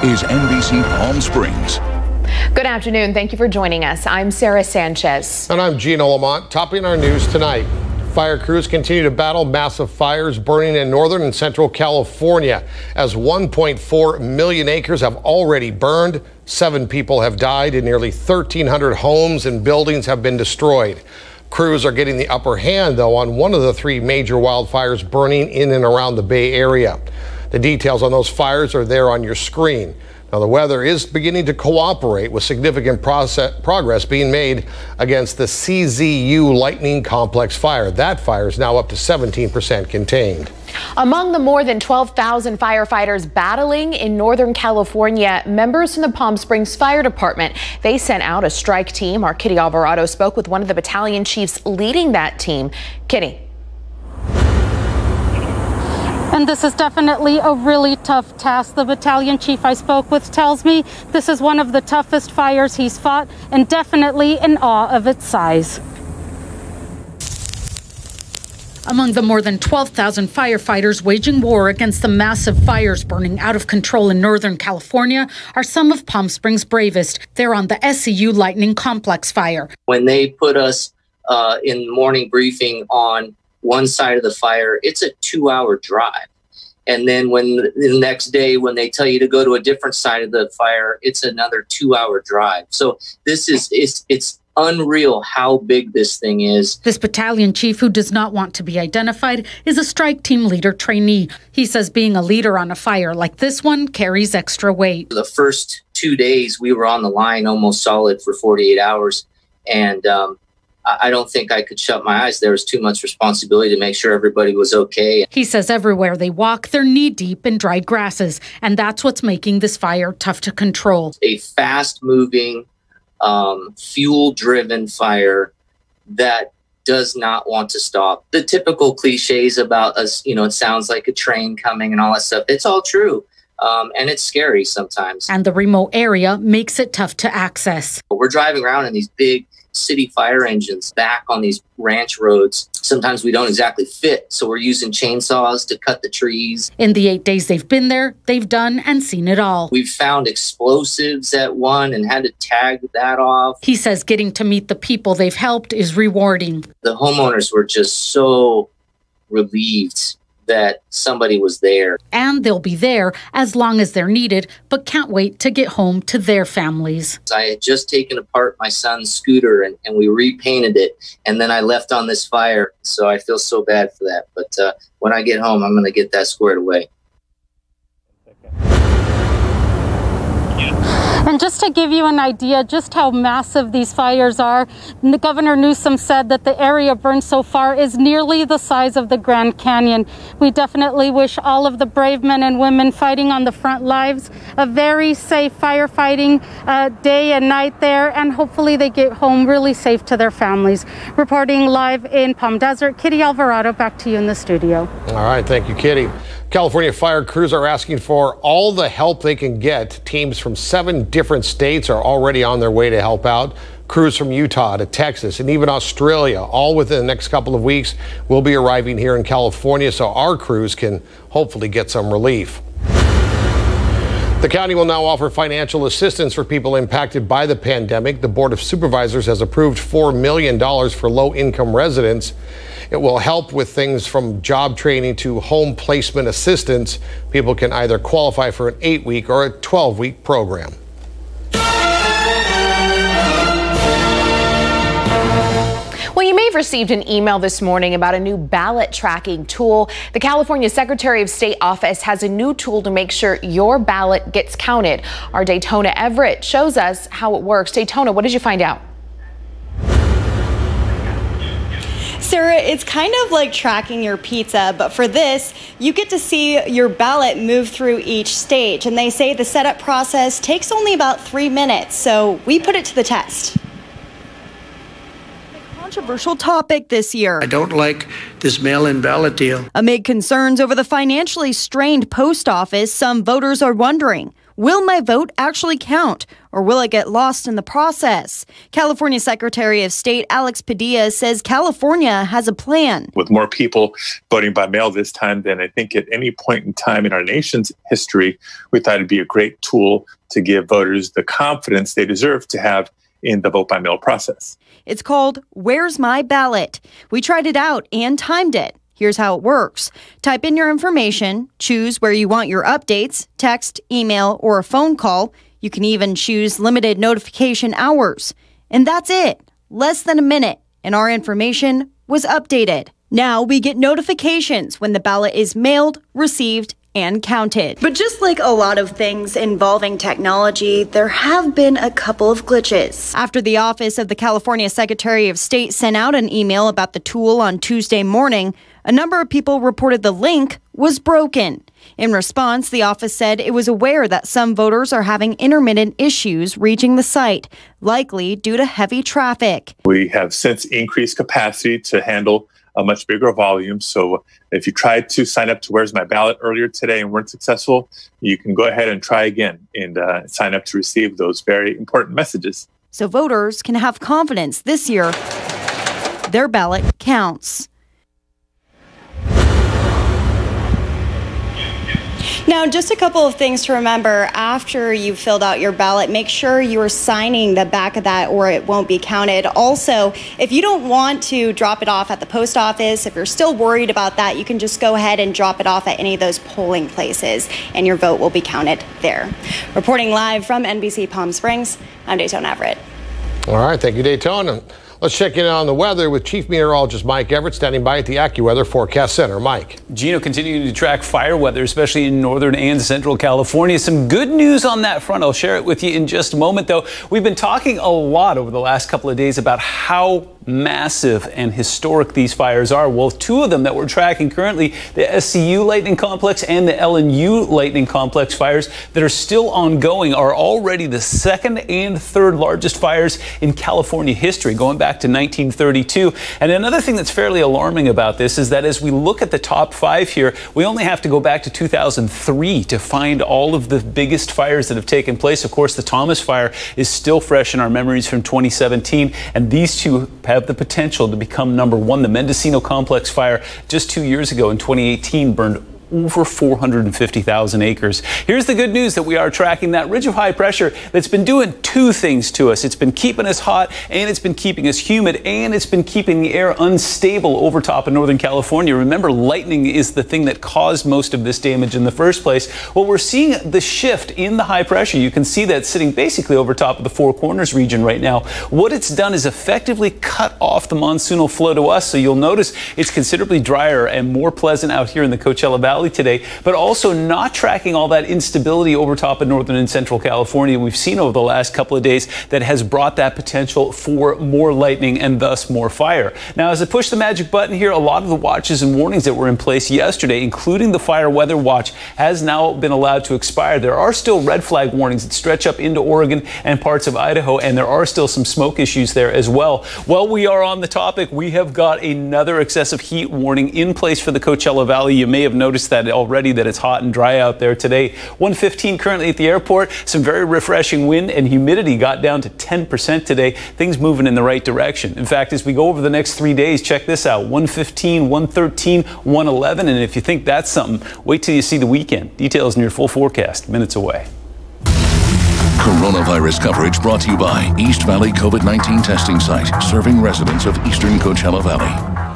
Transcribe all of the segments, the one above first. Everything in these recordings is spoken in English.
is NBC Palm Springs. Good afternoon. Thank you for joining us. I'm Sarah Sanchez. And I'm Gino Lamont. Topping our news tonight. Fire crews continue to battle massive fires burning in northern and central California. As 1.4 million acres have already burned, 7 people have died, and nearly 1,300 homes and buildings have been destroyed. Crews are getting the upper hand, though, on one of the 3 major wildfires burning in and around the Bay Area. The details on those fires are there on your screen. Now, the weather is beginning to cooperate, with significant progress being made against the CZU Lightning Complex fire. That fire is now up to 17% contained. Among the more than 12,000 firefighters battling in Northern California, members from the Palm Springs Fire Department, they sent out a strike team. Our Kitty Alvarado spoke with one of the battalion chiefs leading that team. Kitty. And this is definitely a really tough task. The battalion chief I spoke with tells me this is one of the toughest fires he's fought, and definitely in awe of its size. Among the more than 12,000 firefighters waging war against the massive fires burning out of control in Northern California are some of Palm Springs' bravest. They're on the SCU Lightning Complex fire. When they put us in morning briefing on one side of the fire, it's a 2-hour drive. And then when the next day, when they tell you to go to a different side of the fire, it's another 2-hour drive. So this is, it's unreal how big this thing is. This battalion chief, who does not want to be identified, is a strike team leader trainee. He says being a leader on a fire like this one carries extra weight. The first 2 days we were on the line almost solid for 48 hours. And I don't think I could shut my eyes. There was too much responsibility to make sure everybody was okay. He says everywhere they walk, they're knee-deep in dried grasses, and that's what's making this fire tough to control. A fast-moving, fuel-driven fire that does not want to stop. The typical cliches about us, you know, it sounds like a train coming and all that stuff. It's all true. And it's scary sometimes. And the remote area makes it tough to access. We're driving around in these big city fire engines back on these ranch roads. Sometimes we don't exactly fit, so we're using chainsaws to cut the trees. In the 8 days they've been there, they've done and seen it all. We've found explosives at one and had to tag that off. He says getting to meet the people they've helped is rewarding. The homeowners were just so relieved that somebody was there. And they'll be there as long as they're needed, but can't wait to get home to their families. I had just taken apart my son's scooter and we repainted it, and then I left on this fire, so I feel so bad for that. But when I get home, I'm going to get that squared away. And just to give you an idea just how massive these fires are, Governor Newsom said that the area burned so far is nearly the size of the Grand Canyon. We definitely wish all of the brave men and women fighting on the front lines a very safe firefighting day and night there, and hopefully they get home really safe to their families. Reporting live in Palm Desert, Kitty Alvarado, back to you in the studio. All right, thank you, Kitty. California fire crews are asking for all the help they can get. Teams from 7 different states are already on their way to help out. Crews from Utah to Texas and even Australia, all within the next couple of weeks, will be arriving here in California so our crews can hopefully get some relief. The county will now offer financial assistance for people impacted by the pandemic. The Board of Supervisors has approved $4 million for low-income residents. It will help with things from job training to home placement assistance. People can either qualify for an 8-week or a 12-week program. Well, you may have received an email this morning about a new ballot tracking tool. The California Secretary of State office has a new tool to make sure your ballot gets counted. Our Daytona Everett shows us how it works. Daytona, what did you find out? Sarah, it's kind of like tracking your pizza, but for this, you get to see your ballot move through each stage. And they say the setup process takes only about 3 minutes, so we put it to the test. Controversial topic this year. I don't like this mail-in ballot deal. Amid concerns over the financially strained post office, some voters are wondering, Will my vote actually count, or will it get lost in the process? California Secretary of State Alex Padilla says California has a plan. With more people voting by mail this time than I think at any point in time in our nation's history, we thought it'd be a great tool to give voters the confidence they deserve to have in the vote by mail process. It's called Where's My Ballot? We tried it out and timed it. Here's how it works. Type in your information, choose where you want your updates, text, email, or a phone call. You can even choose limited notification hours. And that's it. Less than a minute, and our information was updated. Now we get notifications when the ballot is mailed, received, and counted. But just like a lot of things involving technology, there have been a couple of glitches. After the office of the California Secretary of State sent out an email about the tool on Tuesday morning, a number of people reported the link was broken. In response, the office said it was aware that some voters are having intermittent issues reaching the site, likely due to heavy traffic. We have since increased capacity to handle a much bigger volume. So if you tried to sign up to Where's My Ballot earlier today and weren't successful, you can go ahead and try again and sign up to receive those very important messages. So voters can have confidence this year their ballot counts. Now, just a couple of things to remember after you've filled out your ballot. Make sure you are signing the back of that or it won't be counted. Also, if you don't want to drop it off at the post office, if you're still worried about that, you can just go ahead and drop it off at any of those polling places and your vote will be counted there. Reporting live from NBC Palm Springs, I'm Daytona Everett. All right, thank you, Daytona. Let's check in on the weather with Chief Meteorologist Mike Everett standing by at the AccuWeather Forecast Center. Mike. Gino, continuing to track fire weather, especially in northern and central California. Some good news on that front. I'll share it with you in just a moment, though. We've been talking a lot over the last couple of days about how massive and historic these fires are. Well, two of them that we're tracking currently, the SCU lightning complex and the LNU lightning complex fires that are still ongoing, are already the second and third largest fires in California history, going back to 1932. And another thing that's fairly alarming about this is that as we look at the top five here, we only have to go back to 2003 to find all of the biggest fires that have taken place. Of course, the Thomas fire is still fresh in our memories from 2017, and these two have the potential to become number one. The Mendocino Complex fire just 2 years ago in 2018 burned over 450,000 acres. Here's the good news that we are tracking that ridge of high pressure that's been doing two things to us. It's been keeping us hot, and it's been keeping us humid, and it's been keeping the air unstable over top of Northern California. Remember, lightning is the thing that caused most of this damage in the first place. Well, we're seeing the shift in the high pressure. You can see that sitting basically over top of the Four Corners region right now. What it's done is effectively cut off the monsoonal flow to us. So you'll notice it's considerably drier and more pleasant out here in the Coachella Valley today, but also not tracking all that instability over top of northern and central California we've seen over the last couple of days that has brought that potential for more lightning and thus more fire. Now, as I push the magic button here, a lot of the watches and warnings that were in place yesterday, including the fire weather watch, has now been allowed to expire. There are still red flag warnings that stretch up into Oregon and parts of Idaho, and there are still some smoke issues there as well. While we are on the topic, we have got another excessive heat warning in place for the Coachella Valley. You may have noticed that already, that it's hot and dry out there today. 115 currently at the airport. Some very refreshing wind, and humidity got down to 10% today. Things moving in the right direction. In fact, as we go over the next 3 days, check this out. 115, 113, 111. And if you think that's something, wait till you see the weekend. Details in your full forecast minutes away. Coronavirus coverage brought to you by East Valley COVID-19 testing site, serving residents of eastern Coachella Valley.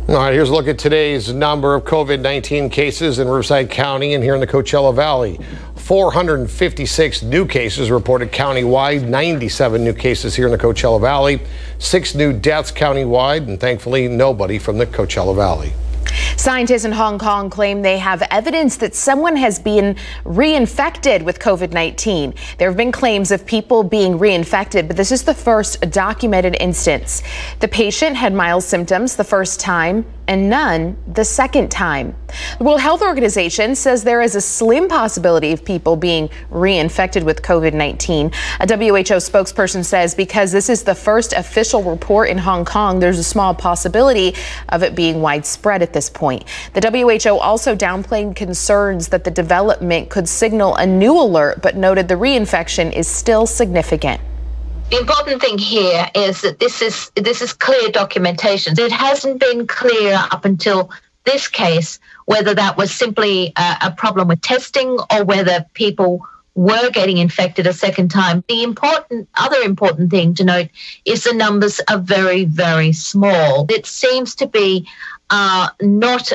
All right, here's a look at today's number of COVID-19 cases in Riverside County and here in the Coachella Valley. 456 new cases reported countywide, 97 new cases here in the Coachella Valley, 6 new deaths countywide, and thankfully nobody from the Coachella Valley. Scientists in Hong Kong claim they have evidence that someone has been reinfected with COVID-19. There have been claims of people being reinfected, but this is the first documented instance. The patient had mild symptoms the first time and none the second time. The World Health Organization says there is a slim possibility of people being reinfected with COVID-19. A WHO spokesperson says because this is the first official report in Hong Kong, there's a small possibility of it being widespread at this point. point. The WHO also downplayed concerns that the development could signal a new alert, but noted the reinfection is still significant. The important thing here is that this is clear documentation. It hasn't been clear up until this case whether that was simply a problem with testing or whether people were getting infected a second time. The other important thing to note is the numbers are very, very small. It seems to be not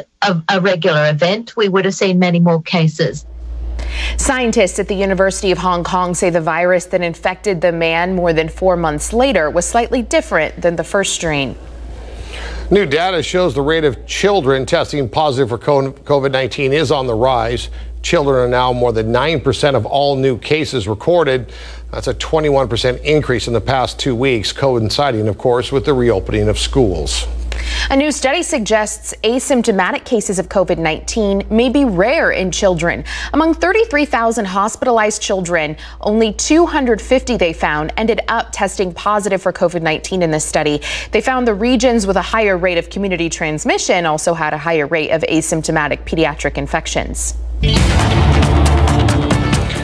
a regular event. We would have seen many more cases. Scientists at the University of Hong Kong say the virus that infected the man more than 4 months later was slightly different than the first strain. New data shows the rate of children testing positive for COVID-19 is on the rise. Children are now more than 9% of all new cases recorded. That's a 21% increase in the past 2 weeks, coinciding, of course, with the reopening of schools. A new study suggests asymptomatic cases of COVID-19 may be rare in children. Among 33,000 hospitalized children, only 250 they found ended up testing positive for COVID-19 in this study. They found the regions with a higher rate of community transmission also had a higher rate of asymptomatic pediatric infections.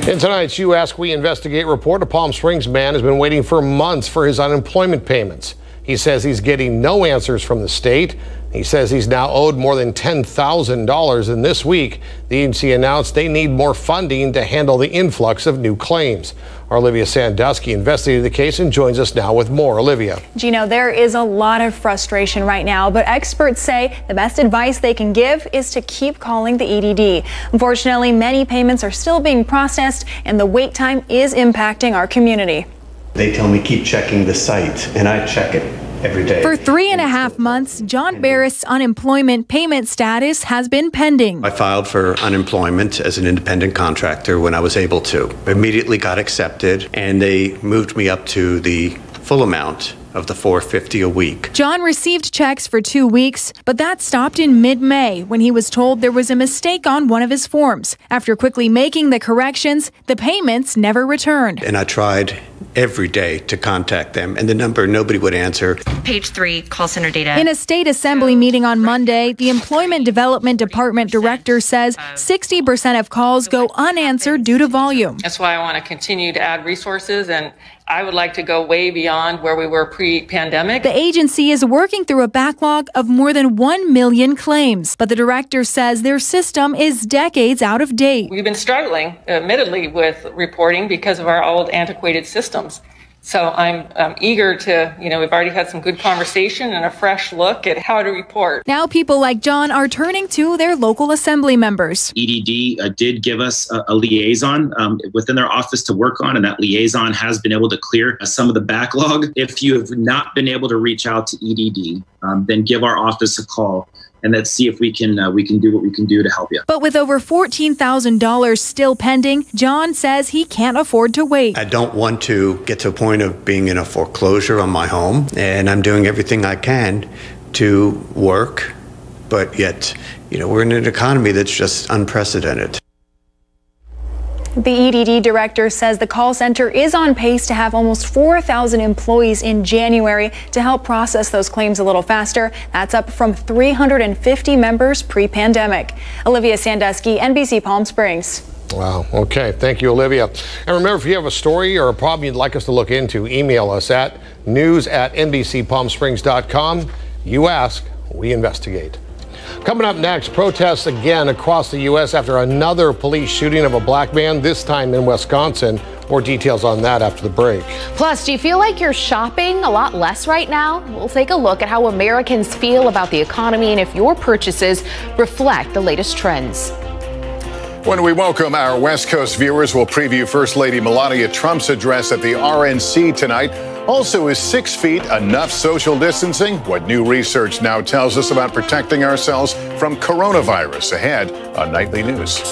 In tonight's You Ask, We Investigate report, a Palm Springs man has been waiting for months for his unemployment payments. He says he's getting no answers from the state. He says he's now owed more than $10,000, and this week the agency announced they need more funding to handle the influx of new claims. Our Olivia Sandusky investigated the case and joins us now with more. Olivia. Gino, there is a lot of frustration right now, but experts say the best advice they can give is to keep calling the EDD. Unfortunately, many payments are still being processed, and the wait time is impacting our community. They tell me keep checking the site, and I check it every day. For 3.5 months, John Barris' unemployment payment status has been pending. I filed for unemployment as an independent contractor when I was able to. Immediately got accepted, and they moved me up to the full amount of the $450 a week. John received checks for 2 weeks, but that stopped in mid-May when he was told there was a mistake on one of his forms. After quickly making the corrections, the payments never returned. And I tried every day to contact them, and the number nobody would answer. Page 3, call center data. In a state assembly meeting on Monday, the Employment Development Department director says 60% of calls go unanswered due to volume. That's why I want to continue to add resources, and I would like to go way beyond where we were pre-pandemic. The agency is working through a backlog of more than 1 million claims, but the director says their system is decades out of date. We've been struggling, admittedly, with reporting because of our old antiquated systems. So I'm eager to, we've already had some good conversation and a fresh look at how to report. Now people like John are turning to their local assembly members. EDD did give us a liaison within their office to work on, and that liaison has been able to clear some of the backlog. If you have not been able to reach out to EDD, then give our office a call. And let's see if we can do what we can do to help you. But with over $14,000 still pending, John says he can't afford to wait. I don't want to get to a point of being in a foreclosure on my home, and I'm doing everything I can to work, but yet, we're in an economy that's just unprecedented. The EDD director says the call center is on pace to have almost 4,000 employees in January to help process those claims a little faster. That's up from 350 members pre-pandemic. Olivia Sandusky, NBC Palm Springs. Wow. Okay. Thank you, Olivia. And remember, if you have a story or a problem you'd like us to look into, email us at news@nbcpalmsprings.com. You ask, we investigate. Coming up next, protests again across the U.S. after another police shooting of a black man, this time in Wisconsin. More details on that after the break. Plus, do you feel like you're shopping a lot less right now? We'll take a look at how Americans feel about the economy and if your purchases reflect the latest trends. When we welcome our West Coast viewers, we'll preview First Lady Melania Trump's address at the RNC tonight. Also, is 6 feet enough social distancing? What new research now tells us about protecting ourselves from coronavirus ahead on Nightly News.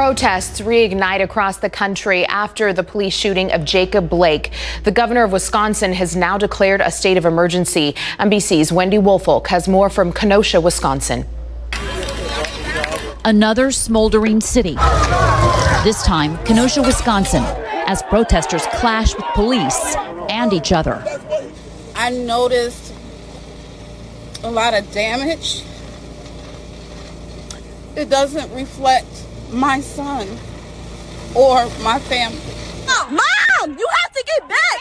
Protests reignite across the country after the police shooting of Jacob Blake. The governor of Wisconsin has now declared a state of emergency. NBC's Wendy Woolfolk has more from Kenosha, Wisconsin. Another smoldering city. This time, Kenosha, Wisconsin, as protesters clash with police and each other. I noticed a lot of damage. It doesn't reflect my son or my family. Oh, Mom, you have to get back.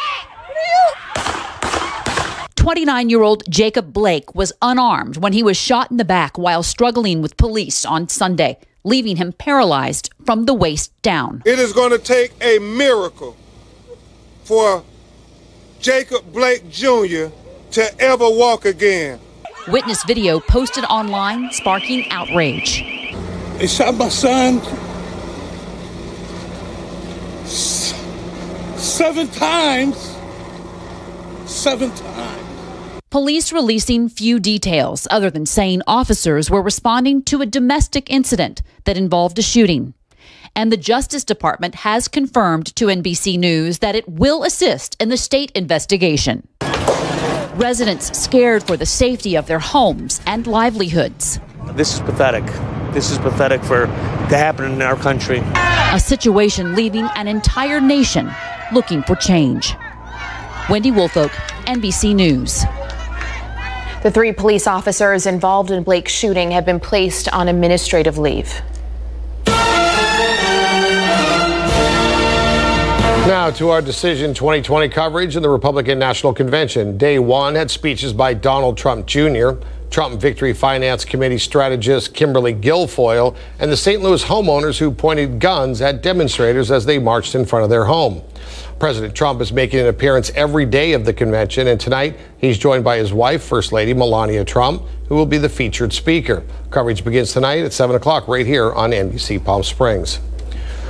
29-year-old Jacob Blake was unarmed when he was shot in the back while struggling with police on Sunday, leaving him paralyzed from the waist down. It is going to take a miracle for Jacob Blake Jr. to ever walk again. Witness video posted online sparking outrage. They shot my son 7 times. 7 times. Police releasing few details other than saying officers were responding to a domestic incident that involved a shooting. And the Justice Department has confirmed to NBC News that it will assist in the state investigation. Residents scared for the safety of their homes and livelihoods. This is pathetic. This is pathetic to happen in our country. A situation leaving an entire nation looking for change. Wendy Woolfolk, NBC News. The 3 police officers involved in Blake's shooting have been placed on administrative leave. Now to our Decision 2020 coverage in the Republican National Convention. Day 1 had speeches by Donald Trump Jr., Trump Victory Finance Committee strategist Kimberly Guilfoyle, and the St. Louis homeowners who pointed guns at demonstrators as they marched in front of their home. President Trump is making an appearance every day of the convention, and tonight he's joined by his wife, First Lady Melania Trump, who will be the featured speaker. Coverage begins tonight at 7 o'clock right here on NBC Palm Springs.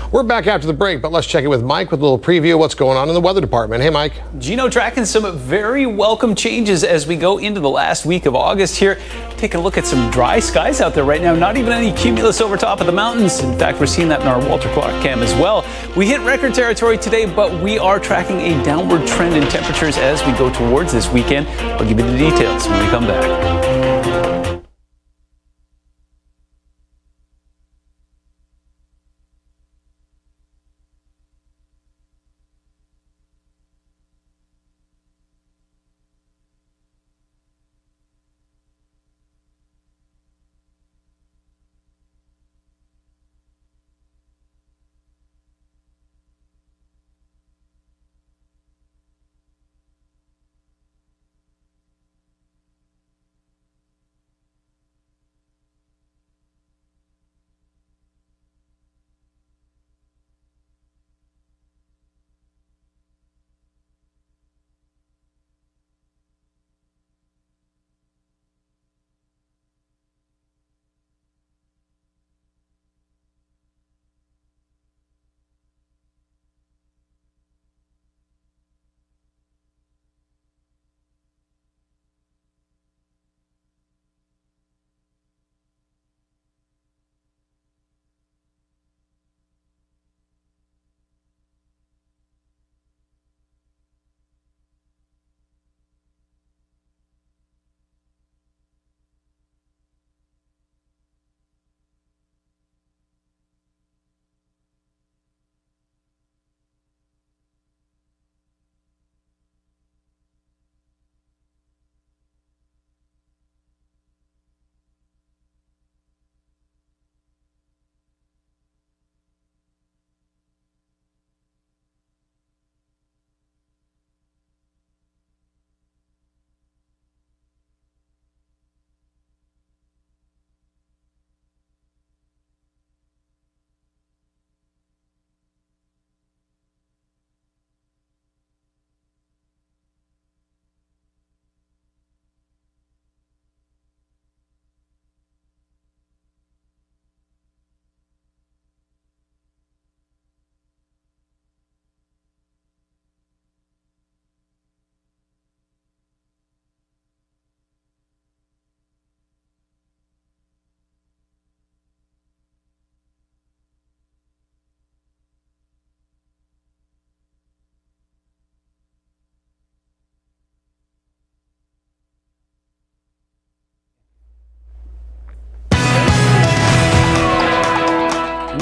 We're back after the break, but let's check in with Mike with a little preview of what's going on in the weather department. Hey, Mike. Gino, tracking some very welcome changes as we go into the last week of August here. Taking a look at some dry skies out there right now. Not even any cumulus over top of the mountains. In fact, we're seeing that in our Walter Clark cam as well. We hit record territory today, but we are tracking a downward trend in temperatures as we go towards this weekend. I'll give you the details when we come back.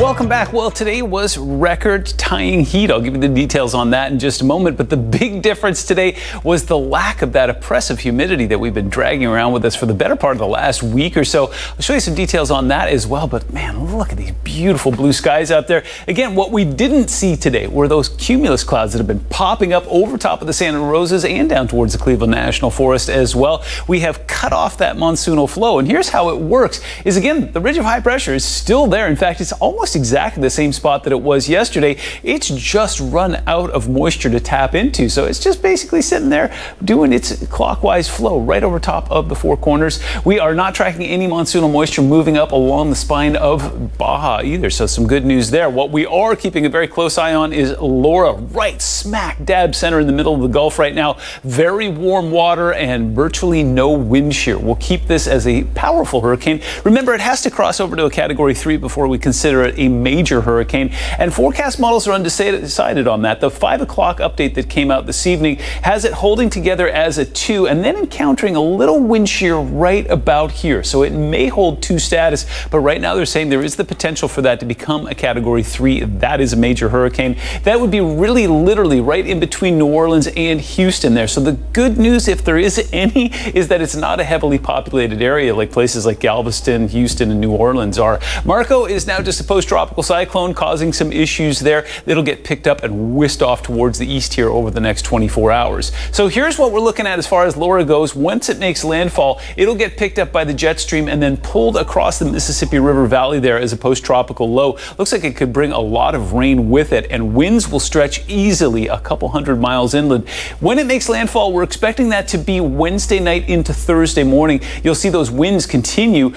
Welcome back. Well, today was record-tying heat. I'll give you the details on that in just a moment. But the big difference today was the lack of that oppressive humidity that we've been dragging around with us for the better part of the last week or so. I'll show you some details on that as well. But man, look at these beautiful blue skies out there. Again, what we didn't see today were those cumulus clouds that have been popping up over top of the Santa Rosas and down towards the Cleveland National Forest as well. We have cut off that monsoonal flow. And here's how it works is, again, the ridge of high pressure is still there. In fact, it's almost exactly the same spot that it was yesterday. It's just run out of moisture to tap into. So it's just basically sitting there doing its clockwise flow right over top of the Four Corners. We are not tracking any monsoonal moisture moving up along the spine of Baja either. So some good news there. What we are keeping a very close eye on is Laura, right smack dab center in the middle of the Gulf right now. Very warm water and virtually no wind shear. We'll keep this as a powerful hurricane. Remember, it has to cross over to a Category 3 before we consider it a major hurricane, and forecast models are undecided on that. The 5 o'clock update that came out this evening has it holding together as a 2 and then encountering a little wind shear right about here. So it may hold 2 status, but right now they're saying there is the potential for that to become a Category 3. That is a major hurricane. That would be really literally right in between New Orleans and Houston there. So the good news, if there is any, is that it's not a heavily populated area like places like Galveston, Houston, and New Orleans are. Marco is now just a post-tropical cyclone causing some issues there. It'll get picked up and whisked off towards the east here over the next 24 hours. So here's what we're looking at as far as Laura goes. Once it makes landfall, it'll get picked up by the jet stream and then pulled across the Mississippi River Valley there as a post-tropical low. Looks like it could bring a lot of rain with it, and winds will stretch easily a couple hundred miles inland. When it makes landfall, we're expecting that to be Wednesday night into Thursday morning. You'll see those winds continue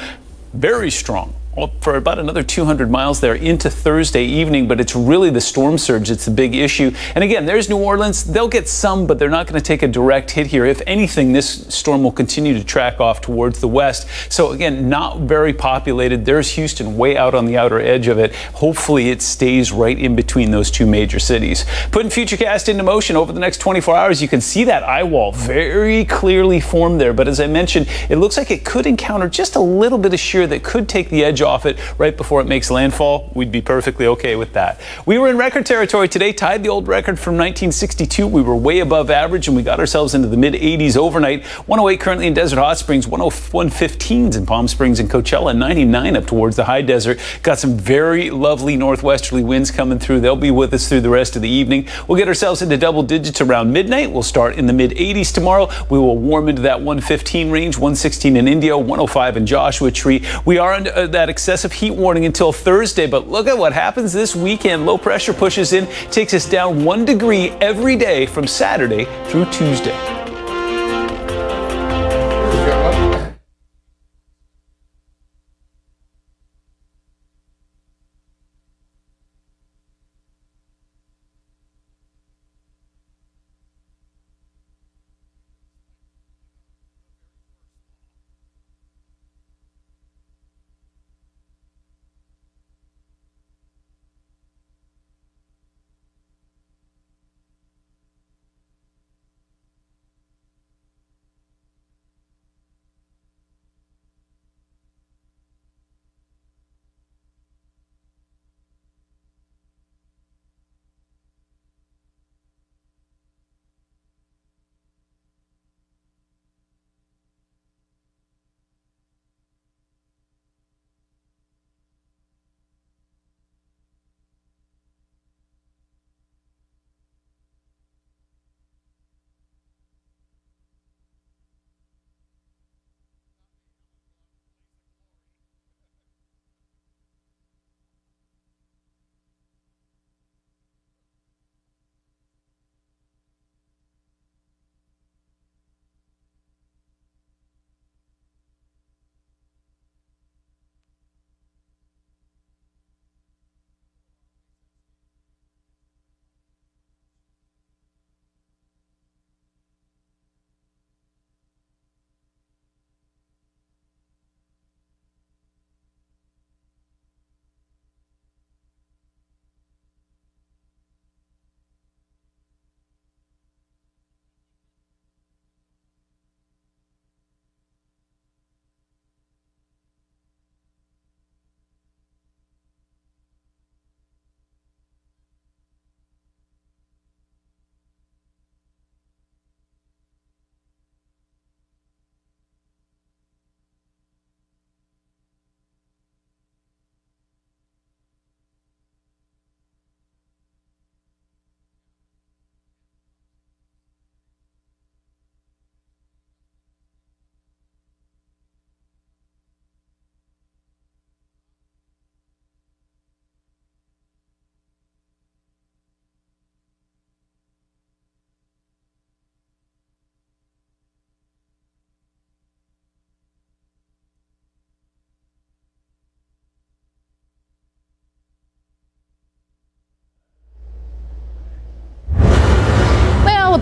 very strong for about another 200 miles there into Thursday evening, but it's really the storm surge that's the big issue. And again, there's New Orleans. They'll get some, but they're not going to take a direct hit here. If anything, this storm will continue to track off towards the west. So again, not very populated. There's Houston way out on the outer edge of it. Hopefully it stays right in between those two major cities. Putting Futurecast into motion over the next 24 hours, you can see that eye wall very clearly formed there. But as I mentioned, it looks like it could encounter just a little bit of shear that could take the edge off it right before it makes landfall. We'd be perfectly okay with that. We were in record territory today, tied the old record from 1962. We were way above average and we got ourselves into the mid 80s overnight. 108 currently in Desert Hot Springs, 115s in Palm Springs and Coachella, 99 up towards the high desert. Got some very lovely northwesterly winds coming through. They'll be with us through the rest of the evening. We'll get ourselves into double digits around midnight. We'll start in the mid 80s tomorrow. We will warm into that 115 range, 116 in Indio, 105 in Joshua Tree. We are under that excessive heat warning until Thursday, but look at what happens this weekend. Low pressure pushes in, takes us down 1 degree every day from Saturday through Tuesday.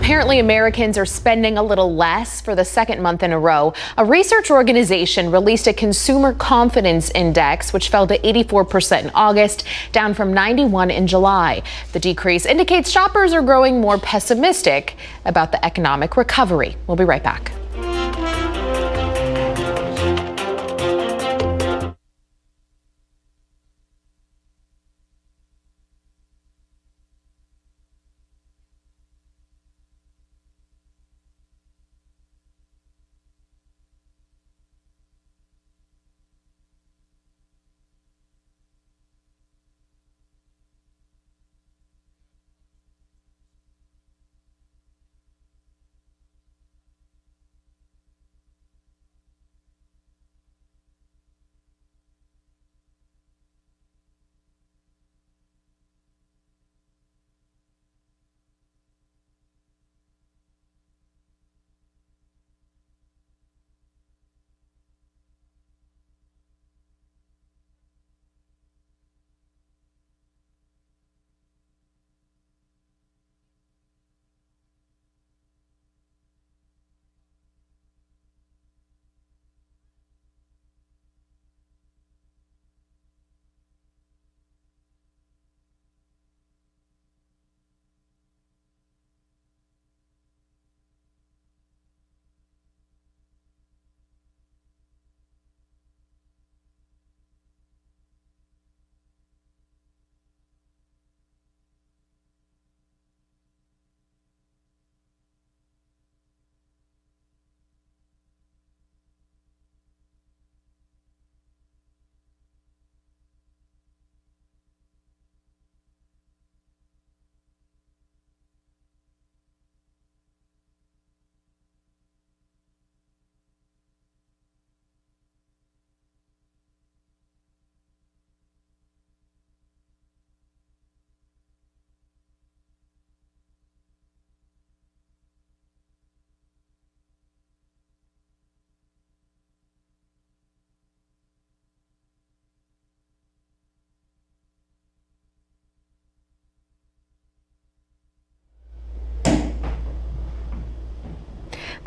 apparently Americans are spending a little less for the second month in a row. A research organization released a consumer confidence index, which fell to 84% in August, down from 91 in July. The decrease indicates shoppers are growing more pessimistic about the economic recovery. We'll be right back.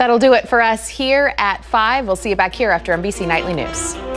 That'll do it for us here at 5. We'll see you back here after NBC Nightly News.